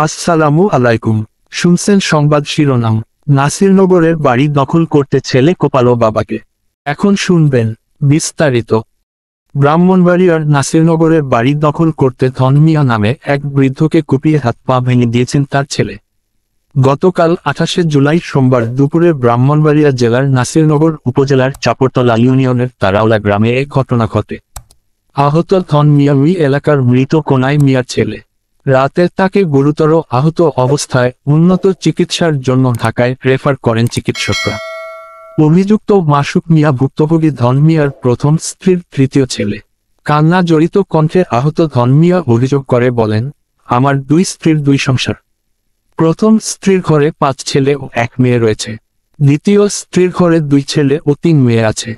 আসসালামু আলাইকুম। শুনছেন সংবাদ শিরোনাম। নাসিরনগরের বাড়ি দখল করতে ছেলে কোপালো বাবাকে। এখন শুনবেন বিস্তারিত। ব্রাহ্মণবাড়িয়ার নাসিরনগরের বাড়ি দখল করতে ধন মিয়া নামে এক বৃদ্ধকে কুপিয়ে হাত পা ভেঙে দিয়েছেন তার ছেলে। গতকাল 28 জুলাই সোমবার দুপুরে ব্রাহ্মণবাড়িয়া জেলার নাসিরনগর উপজেলার চাপড়তলা ইউনিয়নের তারাওলা গ্রামে এ ঘটনা ঘটে। আহত ধন মিয়া ওই এলাকার মৃত কোনাই মিয়ার ছেলে। রাতে তাকে গুরুতর আহত অবস্থায় উন্নত চিকিৎসার জন্য ঢাকায় রেফার করেন চিকিৎসকরা। অভিযুক্ত মাসুক মিয়া ভুক্তভোগী ধন মিয়ার প্রথম স্ত্রীর তৃতীয় ছেলে। কান্না জড়িত কণ্ঠে আহত ধন মিয়া অভিযোগ করে বলেন, আমার দুই স্ত্রীর দুই সংসার। প্রথম স্ত্রীর ঘরে 5 ছেলে ও 1 মেয়ে রয়েছে। দ্বিতীয় স্ত্রীর ঘরে 2 ছেলে ও 3 মেয়ে আছে।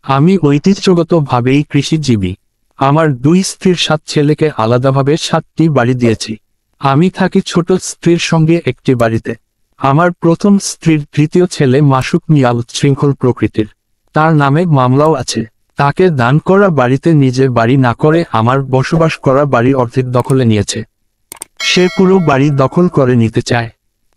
আমি ঐতিহ্যগতভাবেই কৃষিজীবী। আমার 2 স্ত্রীর 7 ছেলেকে আলাদাভাবে 7টি বাড়ি দিয়েছি। আমি থাকি ছোট স্ত্রীর সঙ্গে একটি বাড়িতে। আমার প্রথম স্ত্রীর তৃতীয় ছেলে মাসুক মিয়া উচ্ছৃঙ্খল প্রকৃতির। তার নামে মামলাও আছে। তাকে দান করা বাড়িতে নিজে বাড়ি না করে আমার বসবাস করা বাড়ি অর্ধেক দখলে নিয়েছে। সে পুরো বাড়ি দখল করে নিতে চায়।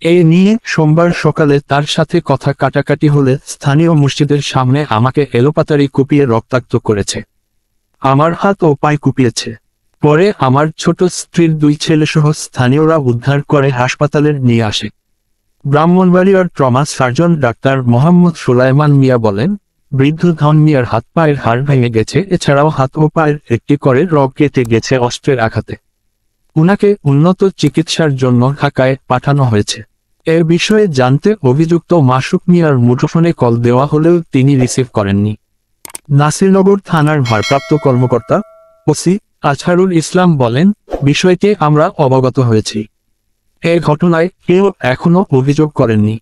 এ নিয়ে সোমবার সকালে তার সাথে কথা কাটাকাটি হলে স্থানীয় মসজিদের সামনে আমাকে এলোপাতাড়ি কুপিয়ে রক্তাক্ত করেছে। আমার হাত ও পায়ে কুপিয়েছে। পরে আমার ছোট স্ত্রীর 2 ছেলেসহ স্থানীয়রা উদ্ধার করে হাসপাতালে নিয়ে আসে। ব্রাহ্মণবাড়িয়ার trauma surgeon doctor Mohammad Sulaiman Mia বলেন, বৃদ্ধ ধন মিয়ার হাত পায়ের হাড় ভেঙে গেছে, এছাড়াও হাত ও পায়ের একটি করে রগ কেটে গেছে অস্ত্রের আঘাতে। উনাকে উন্নত চিকিৎসার জন্য ঢাকায় পাঠানো হয়েছে। এ বিষয়ে জানতে অভিযুক্ত মাসুক মিয়ার মুঠোফোনে কল দেওয়া হলেও তিনি রিসিভ করেননি। নাসিরনগর থানার ভারপ্রাপ্ত কর্মকর্তা ওসি আজহারুল ইসলাম বলেন, বিষয়টি আমরা অবগত হয়েছি। এ ঘটনায় কেউ এখনো অভিযোগ করেননি।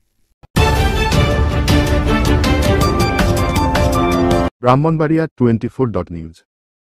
ব্রাহ্মণবাড়িয়া 24.নিউজ।